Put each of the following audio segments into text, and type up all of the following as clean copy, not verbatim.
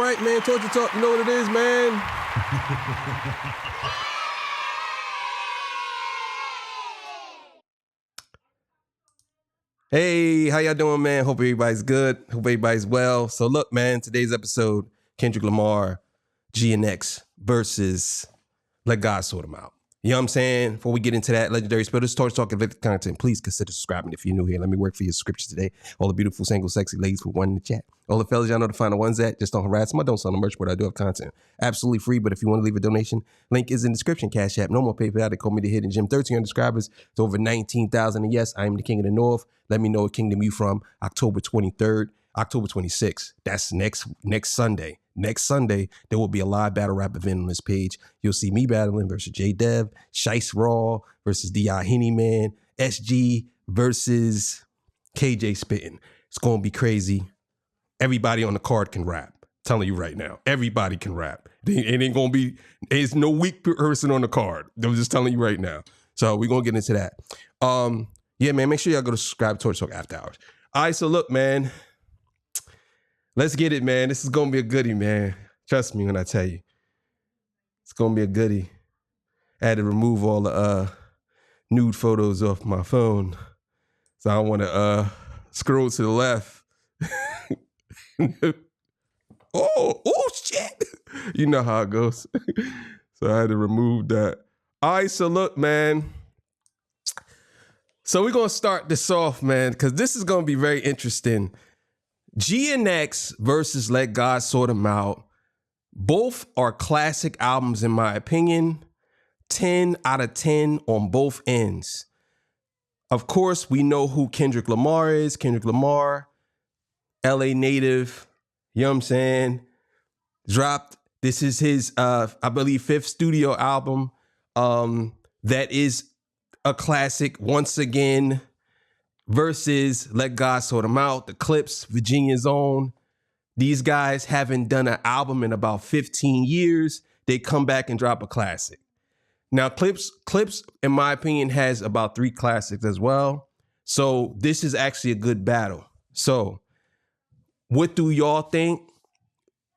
right, man. Torture Talk, you know what it is, man. Hey, how y'all doing, man? Hope everybody's good. Hope everybody's well. So look, man, today's episode, Kendrick Lamar, GNX versus Let God Sort Him Out. You know what I'm saying? Before we get into that legendary spill, this Torch Talk and content, please consider subscribing if you're new here. Let me work for your subscription today. All the beautiful, single, sexy ladies with one in the chat. All the fellas y'all know to find the ones that just don't harass them. I don't sell the merch, but I do have content. Absolutely free, but if you want to leave a donation, link is in the description. Cash App, no more PayPal. They call me the Hidden Gem. 1,300 subscribers to over 19,000. And yes, I am the King of the North. Let me know what kingdom you from. October 23rd, October 26th. That's next Sunday. Next Sunday, there will be a live battle rap event on this page. You'll see me battling versus J Dev, Shice Raw versus D.I. Henny Man, SG versus KJ Spittin'. It's going to be crazy. Everybody on the card can rap. I'm telling you right now, everybody can rap. It ain't going to be, there's no weak person on the card. I'm just telling you right now. So we're going to get into that. Yeah, man, make sure y'all go to subscribe to Torch Talk After Hours. All right, so look, man. Let's get it, man. This is going to be a goodie, man. Trust me when I tell you. It's going to be a goodie. I had to remove all the nude photos off my phone. So I want to scroll to the left. oh, shit. You know how it goes. So I had to remove that. All right, so look, man. So we're going to start this off, man, because this is going to be very interesting. GNX versus Let God Sort Him Out. Both are classic albums in my opinion. 10 out of 10 on both ends. Of course, we know who Kendrick Lamar is. Kendrick Lamar, LA native, you know what I'm saying? Dropped, this is his, I believe, 5th studio album. That is a classic once again. Versus Let God Sort Him Out, the Clips, Virginia's Own. These guys haven't done an album in about 15 years. They come back and drop a classic. Now, Clips, in my opinion, has about 3 classics as well. So this is actually a good battle. So what do y'all think?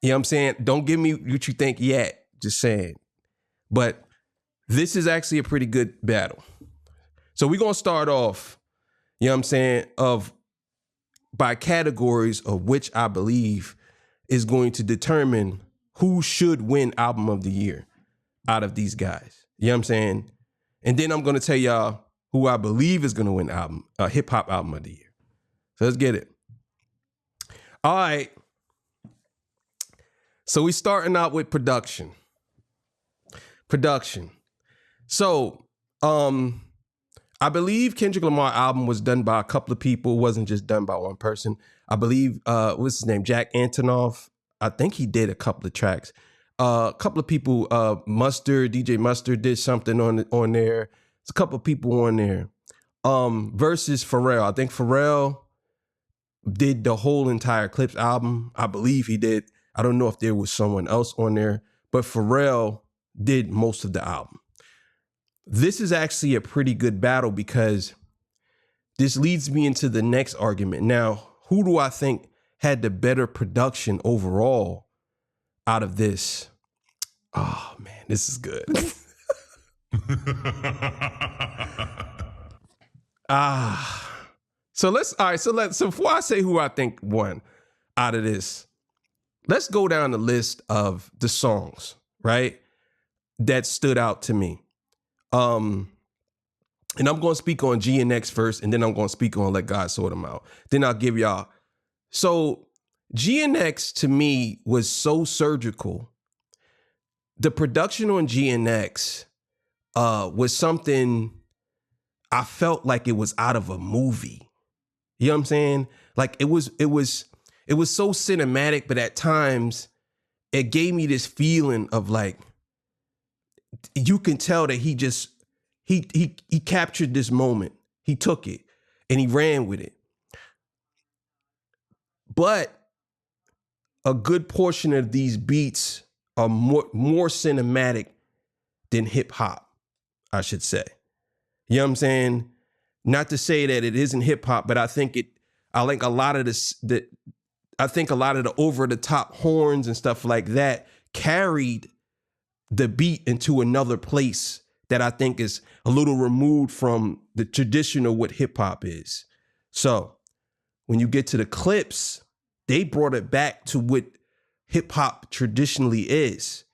You know what I'm saying? Don't give me what you think yet. Just saying. But this is actually a pretty good battle. So we're going to start off, you know what I'm saying, by categories of which I believe is going to determine who should win album of the year out of these guys. You know what I'm saying? And then I'm going to tell y'all who I believe is going to win hip hop album of the year. So let's get it. All right. So we starting out with production. So, I believe Kendrick Lamar album was done by a couple of people. It wasn't just done by one person. I believe, what's his name? Jack Antonoff. I think he did a couple of tracks. A couple of people, DJ Mustard did something on there. There's a couple of people on there. Versus Pharrell. I think Pharrell did the whole entire Clips album. I believe he did. I don't know if there was someone else on there, but Pharrell did most of the album. This is actually a pretty good battle because this leads me into the next argument. Now, who do I think had the better production overall out of this? Oh, man, this is good. So before I say who I think won out of this, let's go down the list of the songs, right, that stood out to me. And I'm going to speak on GNX first, and then I'm going to speak on Let God Sort Him Out. Then I'll give y'all. So GNX to me was so surgical. The production on GNX was something I felt like it was out of a movie. You know what I'm saying? Like it was so cinematic, but at times it gave me this feeling of like, you can tell that he captured this moment. He took it and he ran with it. But a good portion of these beats are more cinematic than hip hop, I should say. You know what I'm saying? Not to say that it isn't hip hop, but I think a lot of I think a lot of the over the top horns and stuff like that carried the beat into another place that I think is a little removed from the traditional what hip hop is. So when you get to the Clips, they brought it back to what hip hop traditionally is.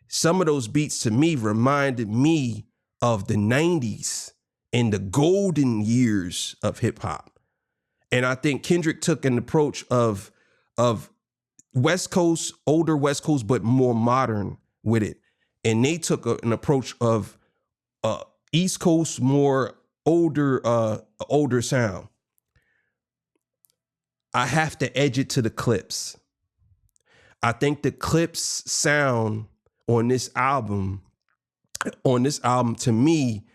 Some of those beats to me reminded me of the 90s and the golden years of hip hop. And I think Kendrick took an approach of West Coast, older West Coast, but more modern with it. And they took an approach of East Coast, more older sound. I have to edge it to the Clips. I think the Clips sound on this album to me,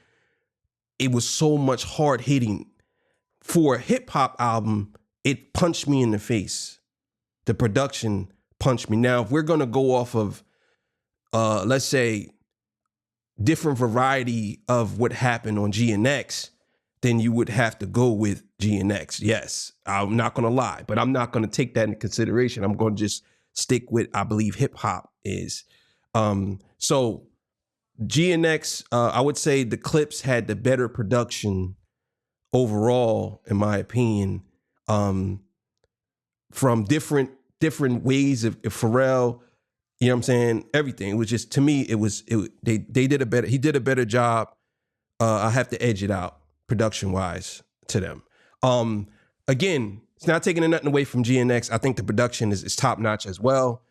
it was so much hard hitting. For a hip hop album, it punched me in the face. The production punched me. Now, if we're gonna go off of, let's say, different variety of what happened on GNX, then you would have to go with GNX. Yes, I'm not gonna lie, but I'm not gonna take that into consideration. I'm gonna just stick with, I believe hip hop is. So GNX, I would say the Clips had the better production overall, in my opinion, from different ways of Pharrell, you know what I'm saying? Everything. It was just, to me, they did a better, he did a better job. I have to edge it out production wise to them. Again, it's not taking nothing away from GNX. I think the production is top notch as well,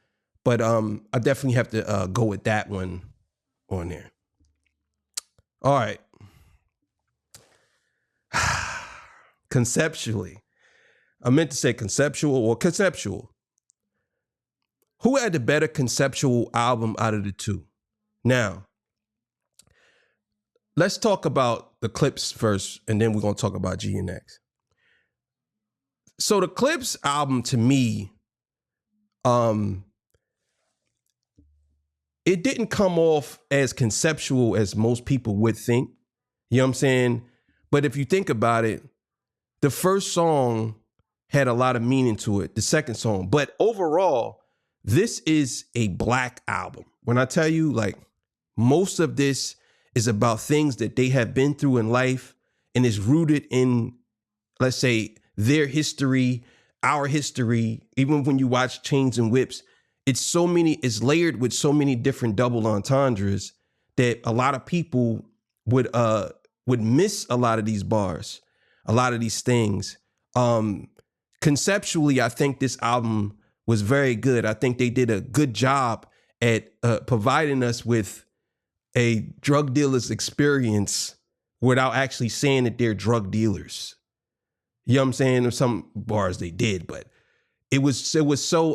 but I definitely have to go with that one on there. All right. Conceptually. I meant to say conceptual or conceptual. Who had the better conceptual album out of the two? Now, let's talk about the Clips first, and then we're going to talk about GNX. So the Clips album, to me, it didn't come off as conceptual as most people would think. You know what I'm saying? But if you think about it, the first song had a lot of meaning to it, the second song. But overall, this is a Black album. When I tell you, like, most of this is about things that they have been through in life and is rooted in, let's say, their history, our history. Even when you watch Chains and Whips, it's layered with so many different double entendres that a lot of people would miss a lot of these bars, a lot of these things. Conceptually, I think this album was very good. I think they did a good job at providing us with a drug dealer's experience without actually saying that they're drug dealers. You know what I'm saying? There's some bars they did, but it was so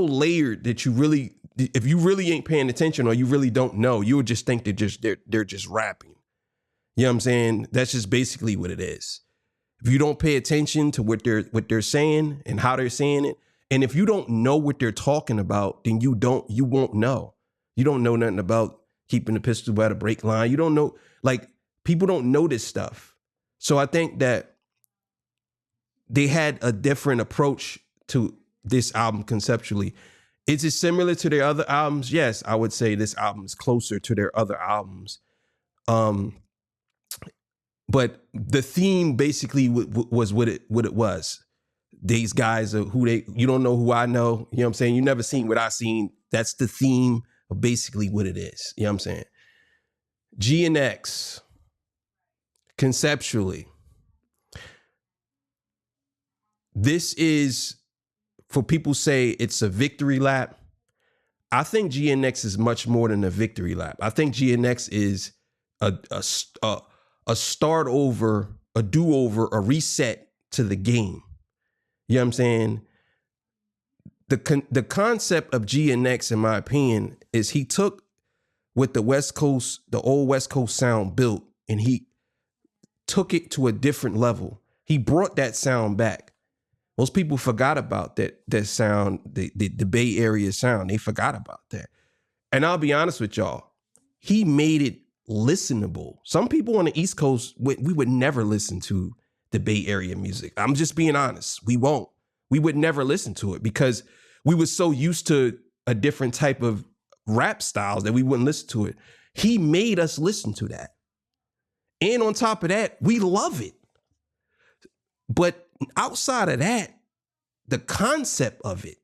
layered that you really, if you really ain't paying attention or you really don't know, you would just think they're just rapping. You know what I'm saying? That's just basically what it is. If you don't pay attention to what they're saying and how they're saying it, and if you don't know what they're talking about, then you won't know. You don't know nothing about keeping the pistol by the brake line. You don't know, like, people don't know this stuff. So I think that they had a different approach to this album conceptually. Is it similar to their other albums? Yes, I would say this album is closer to their other albums. But the theme basically was what it was. These guys are you don't know who I know. You know what I'm saying? You never seen what I seen. That's the theme of basically what it is. You know what I'm saying? GNX, conceptually, this is, for people say it's a victory lap. I think GNX is much more than a victory lap. I think GNX is a start over, a do-over, a reset to the game. You know what I'm saying? The concept of GNX, in my opinion, is he took what the West Coast, the old West Coast sound built, and he took it to a different level. He brought that sound back. Most people forgot about that sound, the Bay Area sound. They forgot about that. And I'll be honest with y'all, he made it listenable. Some people on the East Coast, we would never listen to the Bay Area music. I'm just being honest. We won't. we would never listen to it because we were so used to a different type of rap styles that we wouldn't listen to it. He made us listen to that. And on top of that, we love it. But outside of that, the concept of it,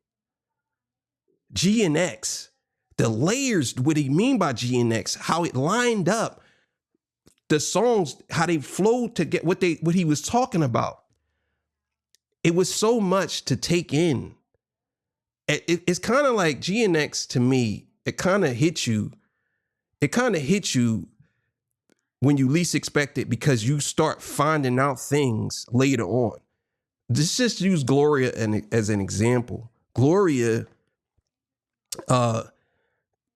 GNX, the layers, what he mean by GNX, how it lined up, the songs, how they flowed to get what he was talking about. It was so much to take in. It's kind of like GNX to me, it kind of hits you. It kind of hits you when you least expect it because you start finding out things later on. Let's just use Gloria as an example. Gloria, now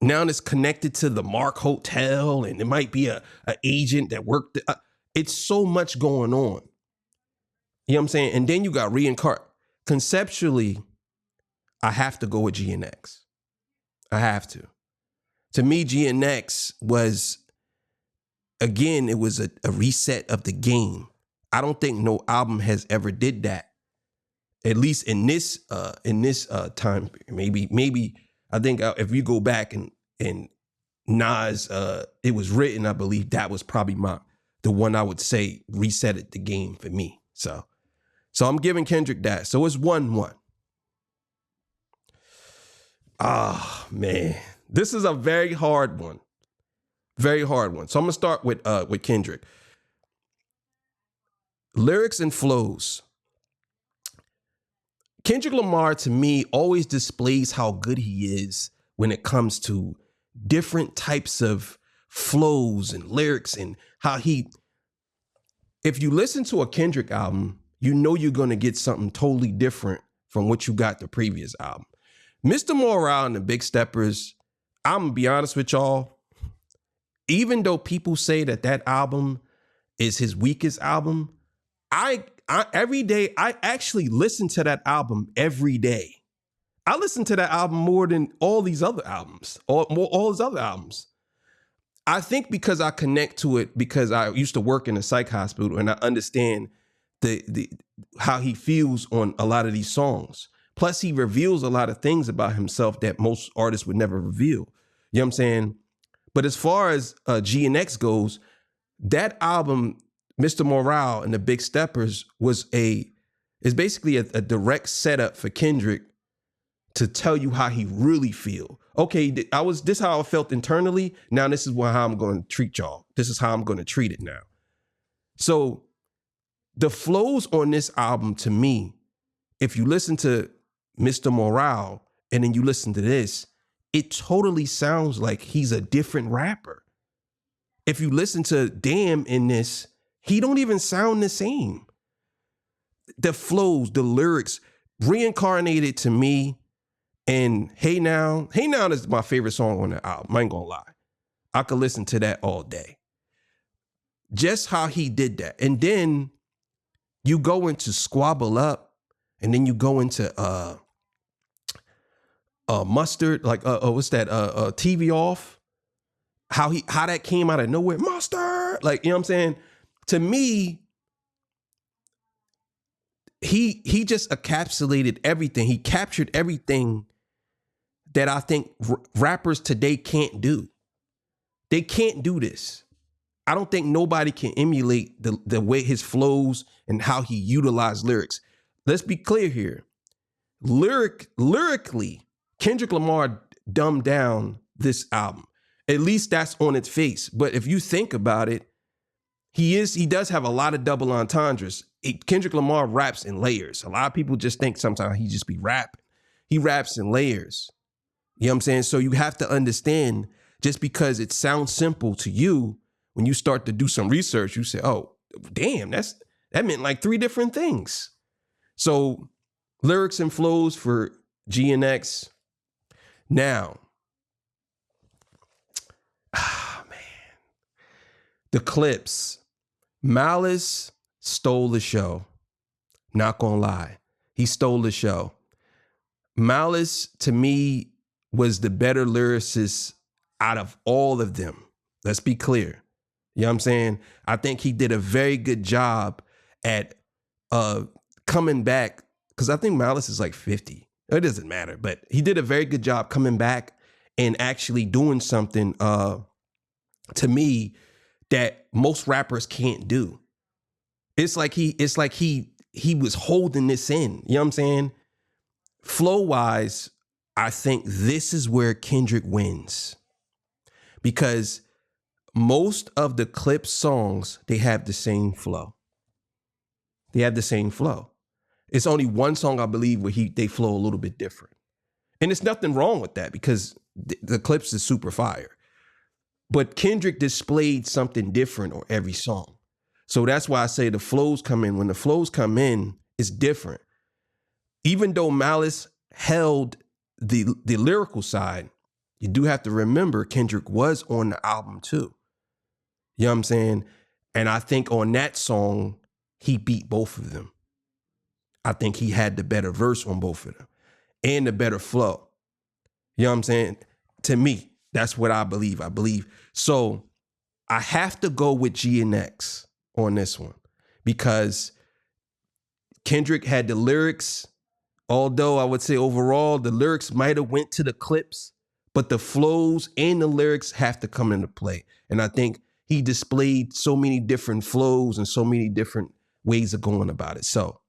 it's connected to the Mark Hotel, and it might be a agent that worked. It's so much going on. You know what I'm saying? And then you got reincarnate. Conceptually, I have to go with GNX. I have to. To me, GNX was, again, it was a reset of the game. I don't think no album has ever did that. At least in this time, maybe I think if you go back and Nas, it was written, I believe that was probably the one I would say resetted the game for me. So I'm giving Kendrick that. So it's 1-1. Ah, man, this is a very hard one. Very hard one. So I'm gonna start with Kendrick. Lyrics and flows. Kendrick Lamar, to me, always displays how good he is when it comes to different types of flows and lyrics and how if you listen to a Kendrick album, you know you're going to get something totally different from what you got the previous album. Mr. Morale and the Big Steppers, I'm going to be honest with y'all, even though people say that album is his weakest album, I every day, I actually listen to that album every day. I listen to that album more than all these other albums, all his other albums. I think because I connect to it because I used to work in a psych hospital and I understand the how he feels on a lot of these songs. Plus, he reveals a lot of things about himself that most artists would never reveal. You know what I'm saying? But as far as GNX goes, that album, Mr. Morale and the Big Steppers, is basically a direct setup for Kendrick to tell you how he really feel. Okay, this how I felt internally. Now this is how I'm going to treat y'all. This is how I'm going to treat it now. So the flows on this album, to me, if you listen to Mr. Morale and then you listen to this, it totally sounds like he's a different rapper. If you listen to Damn in this, he don't even sound the same. The flows, the lyrics, reincarnated to me. And Hey Now is my favorite song on the album. I ain't gonna lie. I could listen to that all day. Just how he did that. And then you go into Squabble Up, and then you go into Mustard, like what's that? TV Off. How that came out of nowhere. Mustard, like, you know what I'm saying? To me, he just encapsulated everything. He captured everything that I think rappers today can't do. They can't do this. I don't think nobody can emulate the way his flows and how he utilized lyrics. Let's be clear here. Lyrically, Kendrick Lamar dumbed down this album. At least that's on its face. But if you think about it, he does have a lot of double entendres. Kendrick Lamar raps in layers. A lot of people just think sometimes he just be rapping. He raps in layers. You know what I'm saying? So you have to understand, just because it sounds simple to you, when you start to do some research, you say, oh, damn, that meant like 3 different things. So lyrics and flows for GNX. Now, man, the clips. Malice stole the show. Not gonna lie. He stole the show. Malice, to me, was the better lyricist out of all of them. Let's be clear. You know what I'm saying? I think he did a very good job at coming back because I think Malice is like 50. It doesn't matter, but he did a very good job coming back and actually doing something to me that most rappers can't do. It's like he was holding this in. You know what I'm saying? Flow wise, I think this is where Kendrick wins, because most of the Clips songs, they have the same flow. They have the same flow. It's only one song, I believe, where they flow a little bit different. And there's nothing wrong with that, because the Clips is super fire. But Kendrick displayed something different on every song. So that's why I say the flows come in. When the flows come in, it's different. Even though Malice held the lyrical side, you do have to remember Kendrick was on the album too. You know what I'm saying? And I think on that song, he beat both of them. I think he had the better verse on both of them and the better flow. You know what I'm saying? To me, that's what I believe. So I have to go with GNX on this one, because Kendrick had the lyrics, although I would say overall the lyrics might have went to the Clips, but the flows and the lyrics have to come into play. And I think he displayed so many different flows and so many different ways of going about it. So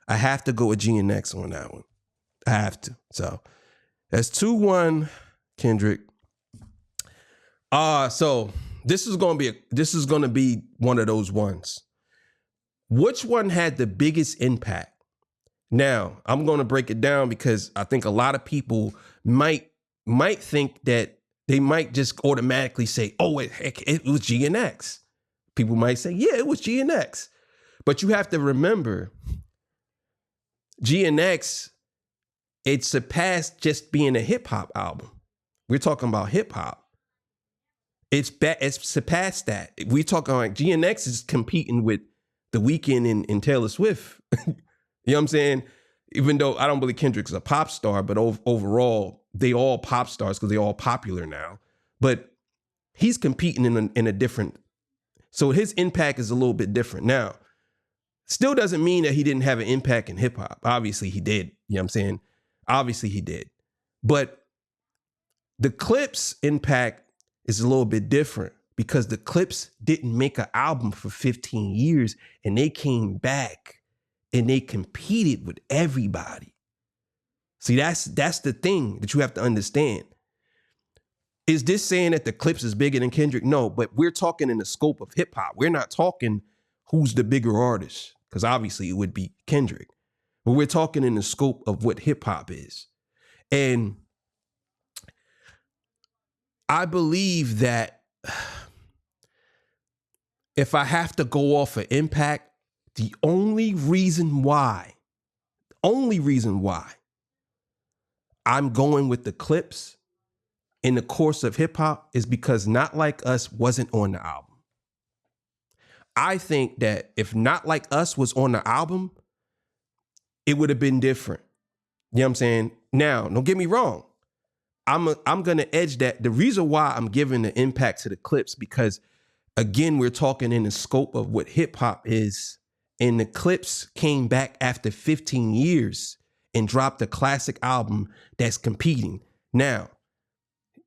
I have to go with GNX on that one. I have to. So that's 2-1 Kendrick. So this is gonna be one of those ones. Which one had the biggest impact? Now, I'm gonna break it down, because I think a lot of people might think that they might just automatically say, oh, it was GNX. People might say, yeah, it was GNX. But you have to remember, GNX, it surpassed just being a hip hop album. We're talking about hip hop. It's surpassed that. We're talking like GNX is competing with The Weeknd and Taylor Swift. You know what I'm saying? Even though I don't believe Kendrick's a pop star, but overall, they all pop stars because they're all popular now. But he's competing in a different, so his impact is a little bit different. Now, still doesn't mean that he didn't have an impact in hip hop. Obviously he did. You know what I'm saying? Obviously he did. But the Clips impact is a little bit different, because the Clips didn't make an album for 15 years and they came back and they competed with everybody. See, that's the thing that you have to understand. Is this saying that the Clips is bigger than Kendrick? No, but we're talking in the scope of hip hop. We're not talking who's the bigger artist, because obviously it would be Kendrick. But we're talking in the scope of what hip hop is. And I believe that if I have to go off of impact, the only reason why I'm going with the Clips in the course of hip hop is because Not Like Us wasn't on the album. I think that if Not Like Us was on the album, it would have been different. You know what I'm saying? Now, don't get me wrong. I'm going to edge that. The reason why I'm giving the impact to the Clips, because again, we're talking in the scope of what hip hop is. And the Clips came back after 15 years and dropped a classic album that's competing. Now,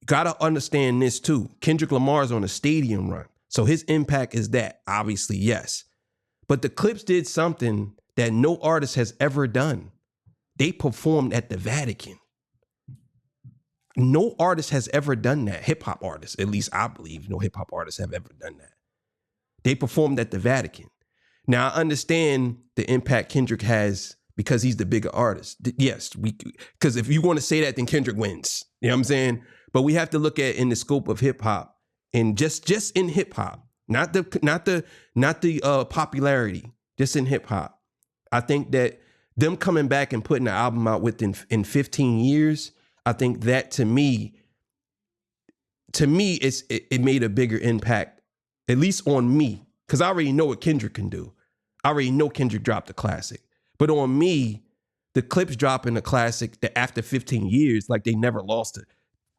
gotta understand this too. Kendrick Lamar's on a stadium run. So his impact is that, obviously, yes. But the Clips did something that no artist has ever done. They performed at the Vatican. No artist has ever done that. Hip hop artists, at least I believe, no hip hop artists have ever done that. They performed at the Vatican. Now, I understand the impact Kendrick has because he's the bigger artist. Yes, because if you want to say that, then Kendrick wins. You know what I'm saying? But we have to look at in the scope of hip hop, and just in hip hop, not the popularity, just in hip hop. I think that them coming back and putting the album out in 15 years, I think that to me, it made a bigger impact, at least on me, because I already know what Kendrick can do. I already know Kendrick dropped a classic. But on me, the Clips dropping a classic that after 15 years, like they never lost it,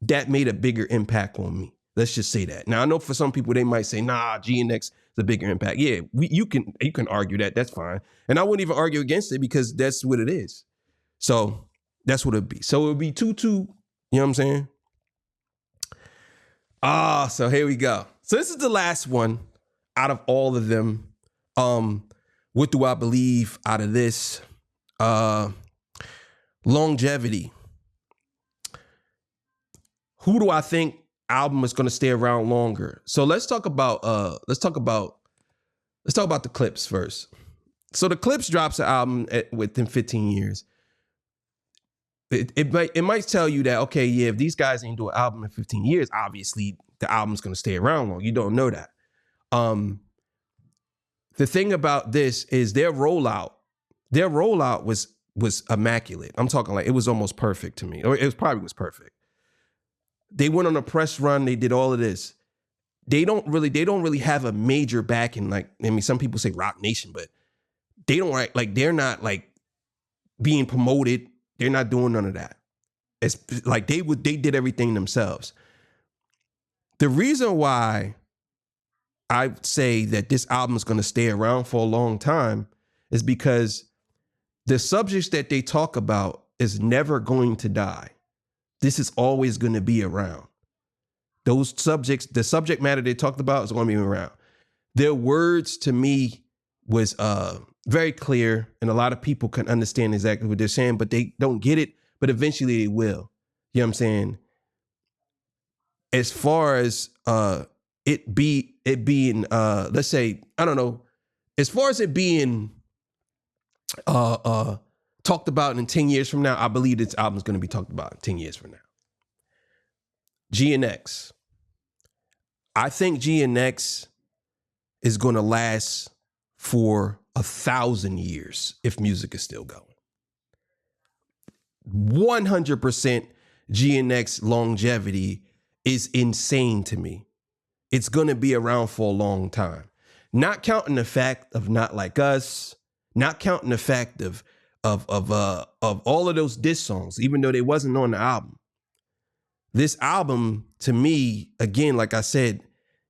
that made a bigger impact on me. Let's just say that. Now, I know for some people, they might say, nah, GNX is a bigger impact. Yeah, you can argue that. That's fine. And I wouldn't even argue against it because that's what it is. So that's what it'd be. So it would be 2-2. You know what I'm saying? So here we go. So this is the last one out of all of them. What do I believe out of this? Longevity. Who do I think album is going to stay around longer? So let's talk about the Clips first. So the Clips drops an album within 15 years. It might tell you that, okay, yeah, if these guys ain't do an album in 15 years, obviously the album's going to stay around long. You don't know that. The thing about this is their rollout was immaculate. I'm talking like it was almost perfect to me, or it probably was perfect. They went on a press run. They did all of this. They don't really have a major backing. Like, I mean, some people say Rock Nation, but they don't like they're not like being promoted. They're not doing none of that. It's like they did everything themselves. The reason why I say that this album is going to stay around for a long time is because the subjects that they talk about is never going to die. This is always going to be around. Those subjects, the subject matter they talked about is going to be around. Their words to me was very clear, and a lot of people can understand exactly what they're saying, but they don't get it, but eventually they will. You know what I'm saying? As far as it being let's say, I don't know, as far as it being talked about in 10 years from now, I believe this album is going to be talked about in 10 years from now. GNX. I think GNX is going to last for 1,000 years if music is still going. 100% GNX longevity is insane to me. It's going to be around for a long time. Not counting the fact of Not Like Us, not counting the fact of all of those diss songs, even though they wasn't on the album. This album, to me, again, like I said,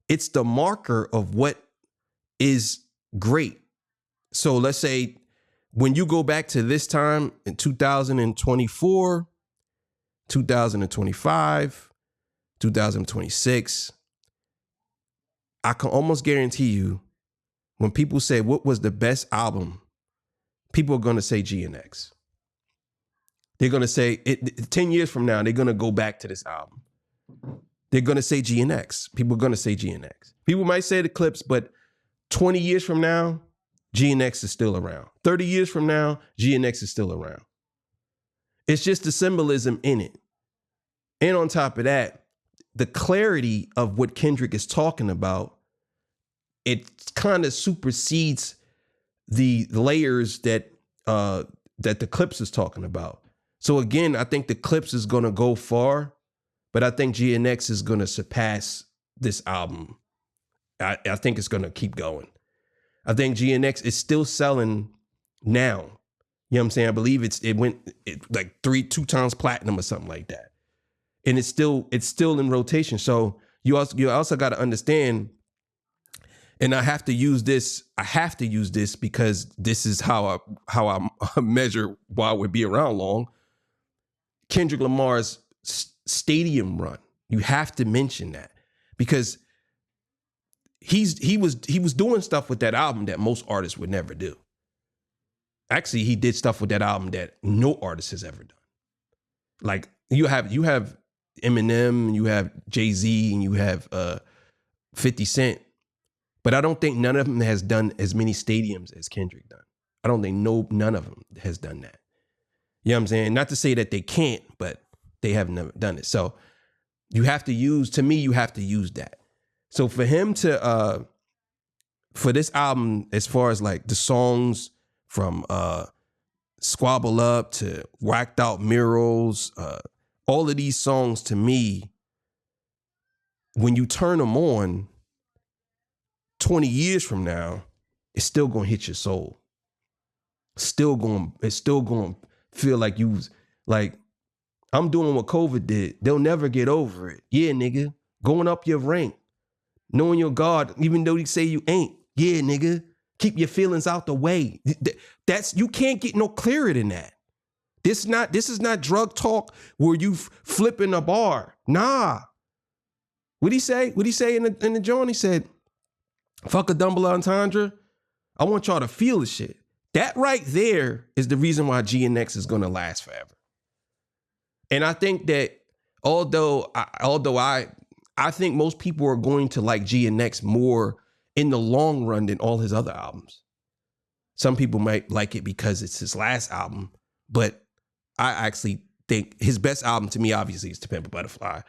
it's the marker of what is great. So let's say when you go back to this time in 2024, 2025, 2026, I can almost guarantee you when people say what was the best album, people are going to say GNX. They're going to say, 10 years from now, they're going to go back to this album. They're going to say GNX. People are going to say GNX. People might say the Clips, but 20 years from now, GNX is still around. 30 years from now, GNX is still around. It's just the symbolism in it. And on top of that, the clarity of what Kendrick is talking about, it kind of supersedes the layers that the Clips is talking about. So again, I think the Clips is going to go far, but I think GNX is going to surpass this album. I think it's going to keep going. I think GNX is still selling now. You know what I'm saying? I believe it went like 2 times platinum or something like that. And it's still in rotation. So you also got to understand, and I have to use this because this is how I measure why it would be around long. Kendrick Lamar's stadium run. You have to mention that because he was doing stuff with that album that most artists would never do. Actually, he did stuff with that album that no artist has ever done. Like you have Eminem, you have Jay-Z, and you have 50 Cent. But I don't think none of them has done as many stadiums as Kendrick done. I don't think none of them has done that. You know what I'm saying? Not to say that they can't, but they have never done it. So you have to use that. So for him to, for this album, as far as like the songs from Squabble Up to Whacked Out Murals, all of these songs to me, when you turn them on 20 years from now, it's still going to hit your soul. It's still going to feel like I'm doing what COVID did. They'll never get over it. Yeah, nigga. Going up your rank. Knowing your God, even though they say you ain't. Yeah, nigga. Keep your feelings out the way. You can't get no clearer than that. This is not drug talk where you flipping a bar. Nah. What'd he say? What'd he say in the joint? He said, fuck a double entendre. I want y'all to feel the shit. That right there is the reason why GNX is going to last forever. And I think that although I think most people are going to like GNX more in the long run than all his other albums. Some people might like it because it's his last album, but I actually think his best album to me, obviously, is To Pimp a Butterfly.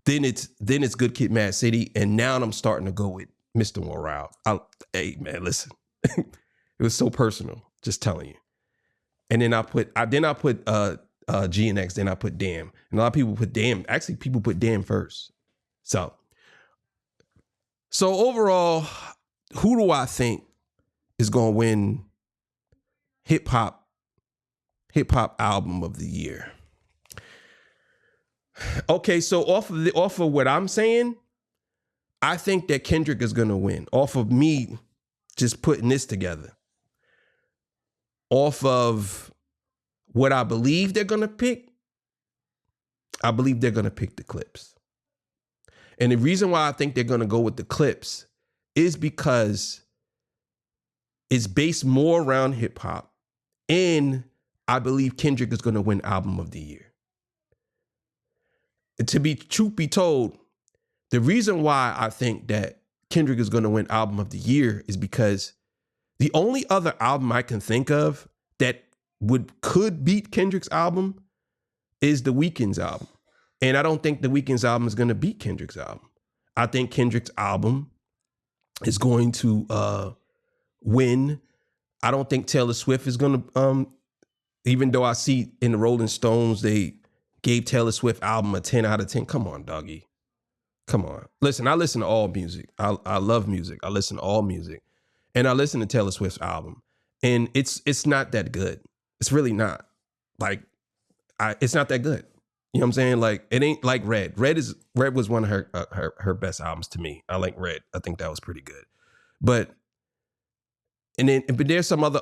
Then it's Good Kid, Mad City, and now I'm starting to go with Mr. Morale. Hey man, listen, it was so personal. Just telling you. And then I put GNX. Then I put Damn. And a lot of people put Damn. Actually, people put Damn first. So overall, who do I think is going to win hip hop album of the year? Okay, so off of what I'm saying, I think that Kendrick is going to win. Off of me just putting this together. Off of what I believe they're going to pick, I believe they're going to pick the Clips. And the reason why I think they're going to go with the Clips is because it's based more around hip hop. And I believe Kendrick is going to win album of the year. And to be truth be told, the reason why I think that Kendrick is going to win album of the year is because the only other album I can think of that could beat Kendrick's album is The Weeknd's album. And I don't think The Weeknd's album is going to beat Kendrick's album. I think Kendrick's album is going to win. I don't think Taylor Swift is going to, even though I see in the Rolling Stones, they gave Taylor Swift album a 10 out of 10. Come on, doggy. Come on. Listen, I listen to all music. I love music. I listen to all music. And I listen to Taylor Swift's album. And it's not that good. It's really not. Like, it's not that good. You know what I'm saying? Like, it ain't like Red. Red was one of her best albums to me. I like Red. I think that was pretty good. But there's some other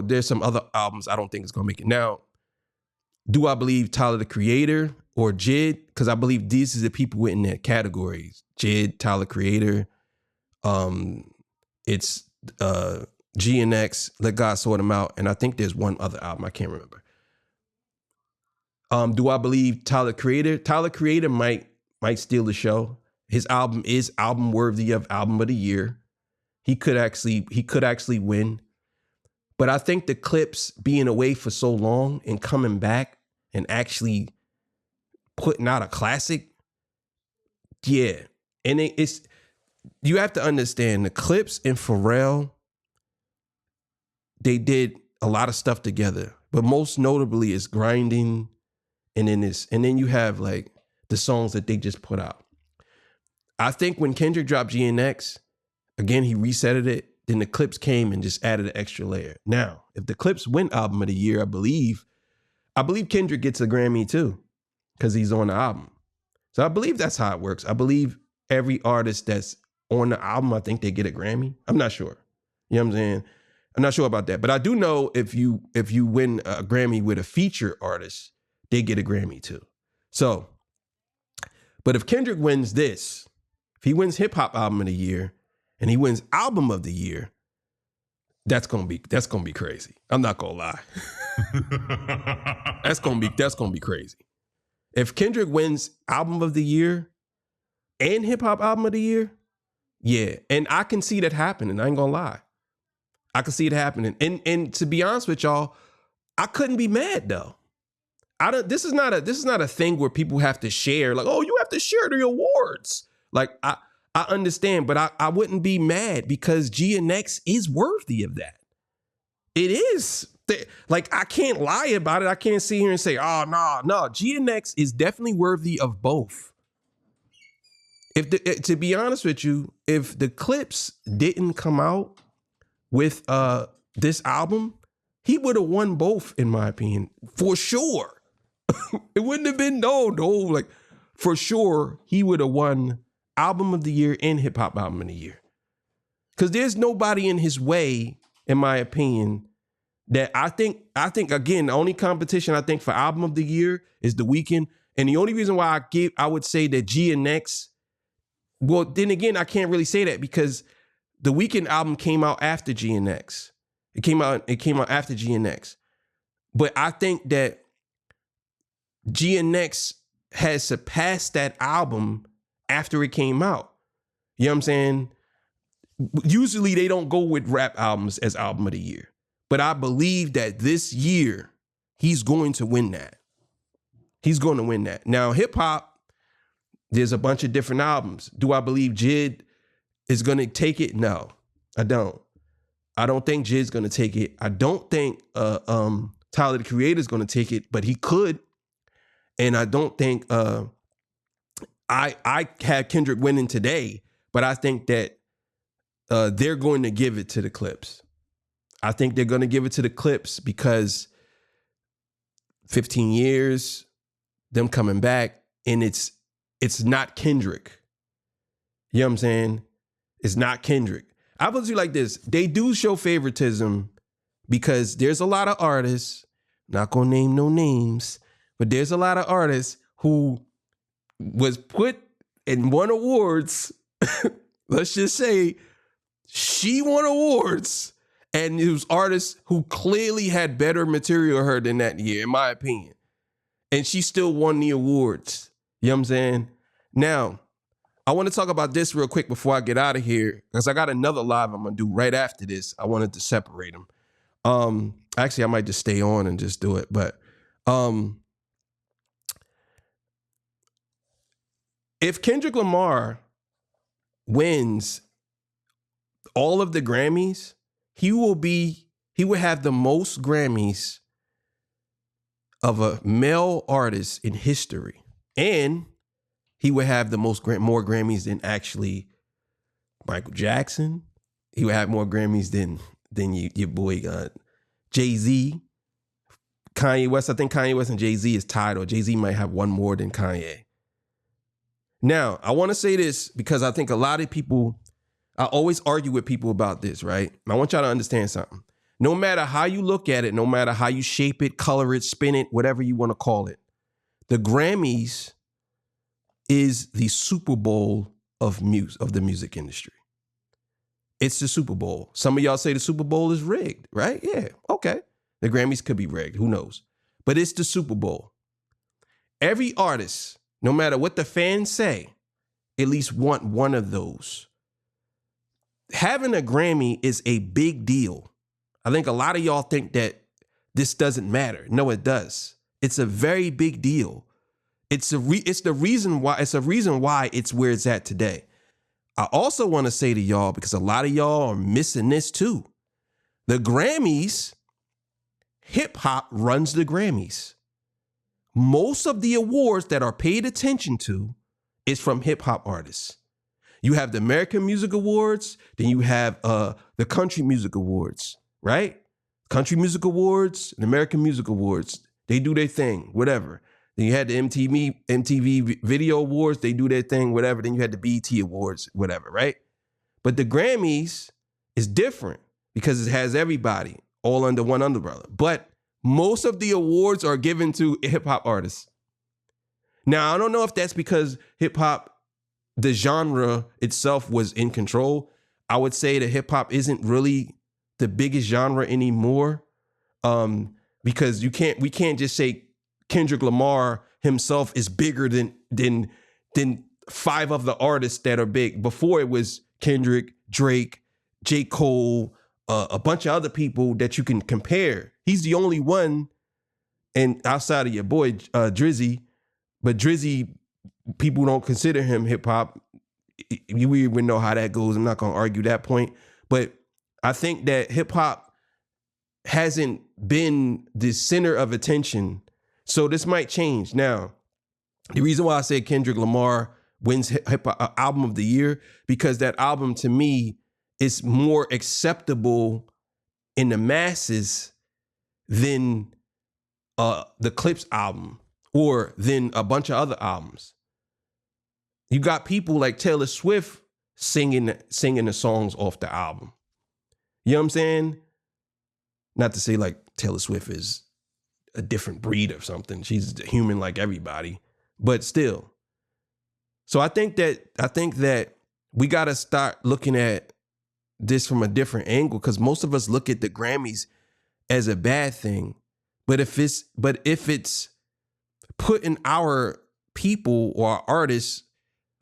there's some other albums I don't think it's gonna make it. Now, do I believe Tyler the Creator or Jid? Because I believe these are the people in their categories. Jid, Tyler Creator, it's GNX, Let God Sort Them Out, and I think there's one other album I can't remember. Do I believe Tyler Creator? Tyler Creator might steal the show. His album is album worthy of album of the year. He could actually win. But I think the Clips being away for so long and coming back and actually putting out a classic, yeah. And you have to understand the Clips and Pharrell, they did a lot of stuff together, but most notably is Grinding, and then you have like the songs that they just put out. I think when Kendrick dropped GNX, again, he resetted it. Then the Clips came and just added an extra layer. Now, if the Clips win album of the year, I believe Kendrick gets a Grammy too, because he's on the album. So I believe that's how it works. I believe every artist that's on the album, I think they get a Grammy. I'm not sure. You know what I'm saying? I'm not sure about that. But I do know if you win a Grammy with a feature artist, they get a Grammy too. So, but if Kendrick wins this, if he wins hip hop album of the year and he wins album of the year, that's gonna be crazy. I'm not gonna lie. That's gonna be crazy. If Kendrick wins album of the year and hip hop album of the year, yeah, and I can see that happening. I ain't gonna lie. I can see it happening. And to be honest with y'all, I couldn't be mad though. This is not a thing where people have to share, like, oh, you have to share the awards. Like, I understand, but I wouldn't be mad because GNX is worthy of that. It is. Like, I can't lie about it. I can't sit here and say, oh, no. GNX is definitely worthy of both. To be honest with you, if the Clips didn't come out with this album, he would have won both, in my opinion, for sure. It wouldn't have been like, for sure he would have won album of the year and hip hop album of the year. Because there's nobody in his way, in my opinion, that I think again, the only competition I think for album of the year is The Weeknd. And the only reason why I would say that GNX, well, then again, I can't really say that because The Weeknd album came out after GNX. It came out after GNX. But I think that GNX has surpassed that album after it came out. You know what I'm saying? Usually they don't go with rap albums as album of the year. But I believe that this year, he's going to win that. He's going to win that. Now, hip hop, there's a bunch of different albums. Do I believe Jid is going to take it? No, I don't. I don't think Jid's going to take it. I don't think Tyler, the Creator, is going to take it, but he could. And I don't think I had Kendrick winning today, but I think that they're going to give it to the Clips. I think they're going to give it to the Clips because 15 years, them coming back, and it's not Kendrick. You know what I'm saying? It's not Kendrick. I put it like this. They do show favoritism because there's a lot of artists, not going to name no names, but there's a lot of artists who was put and won awards. Let's just say she won awards. And it was artists who clearly had better material her than that year, in my opinion. And she still won the awards. You know what I'm saying? Now, I want to talk about this real quick before I get out of here, because I got another live I'm going to do right after this. I wanted to separate them. Actually, I might just stay on and just do it. But if Kendrick Lamar wins all of the Grammys, he would have the most Grammys of a male artist in history. And he would have the more Grammys than actually Michael Jackson. He would have more Grammys than your boy Jay-Z. Kanye West. I think Kanye West and Jay-Z is tied, or Jay-Z might have one more than Kanye. Now, I want to say this because I think a lot of people, I always argue with people about this, right? And I want y'all to understand something. No matter how you look at it, no matter how you shape it, color it, spin it, whatever you want to call it, the Grammys is the Super Bowl of the music industry. It's the Super Bowl. Some of y'all say the Super Bowl is rigged, right? Yeah, okay. The Grammys could be rigged, who knows? But it's the Super Bowl. Every artist, no matter what the fans say, at least want one of those. Having a Grammy is a big deal. I think a lot of y'all think that this doesn't matter. No, it does. It's a very big deal. It's a reason why it's where it's at today. I also want to say to y'all, because a lot of y'all are missing this too. The Grammys, hip hop runs the Grammys. Most of the awards that are paid attention to is from hip hop artists. You have the American Music Awards, then you have the Country Music Awards, right? Country Music Awards and American Music Awards, they do their thing, whatever. Then you had the MTV Video Awards, they do their thing, whatever. Then you had the BET Awards, whatever, right? But the Grammys is different because it has everybody all under one umbrella. But most of the awards are given to hip hop artists. Now, I don't know if that's because hip hop, the genre itself, was in control. I would say that hip hop isn't really the biggest genre anymore, because we can't just say Kendrick Lamar himself is bigger than 5 of the artists that are big. Before, it was Kendrick, Drake, J. Cole, a bunch of other people that you can compare. He's the only one, and outside of your boy Drizzy, but Drizzy, people don't consider him hip hop. You even know how that goes. I'm not gonna argue that point, but I think that hip hop hasn't been the center of attention. So this might change. Now, the reason why I say Kendrick Lamar wins hip hop album of the year, because that album to me is more acceptable in the masses than the Clips album or than a bunch of other albums. You got people like Taylor Swift singing the songs off the album. You know what I'm saying? Not to say like Taylor Swift is a different breed or something. She's a human like everybody, but still. So I think that we got to start looking at this from a different angle, because most of us look at the Grammys as a bad thing. But if it's putting our people or our artists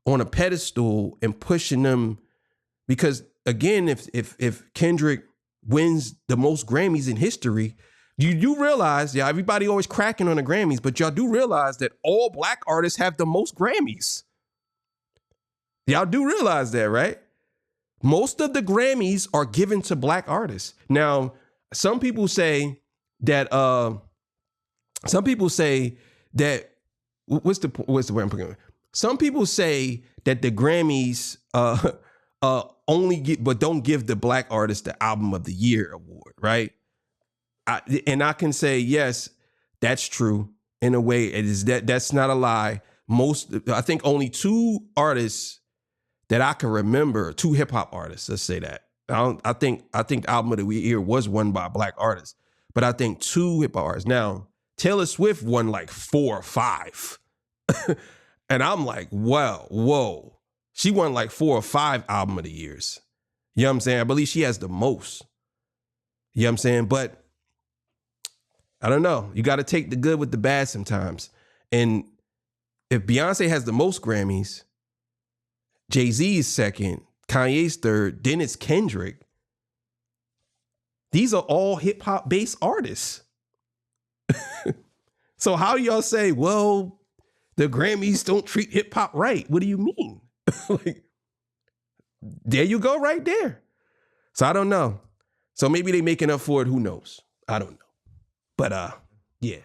on a pedestal and pushing them, because again, if Kendrick wins the most Grammys in history, you do realize, yeah, everybody always cracking on the Grammys, but y'all do realize that all black artists have the most Grammys. Y'all do realize that, right? Most of the Grammys are given to black artists. Now, some people say that what's the way I'm putting it? Some people say that the Grammys only don't give the black artist the Album of the Year award, right? And I can say, yes, that's true. In a way, that's not a lie. I think only 2 artists that I can remember, 2 hip hop artists, let's say that. I think Album of the Year was won by a black artist, but I think 2 hip hop artists. Now, Taylor Swift won like 4 or 5. And I'm like, wow, whoa. She won like 4 or 5 Album of the Years. You know what I'm saying? I believe she has the most. You know what I'm saying? But I don't know. You got to take the good with the bad sometimes. And if Beyonce has the most Grammys, Jay-Z is second, Kanye's third, then it's Kendrick. These are all hip hop based artists. So how y'all say, well, the Grammys don't treat hip hop right? What do you mean? Like, there you go right there. So I don't know. So maybe they making up for it. Who knows? I don't know. But yeah.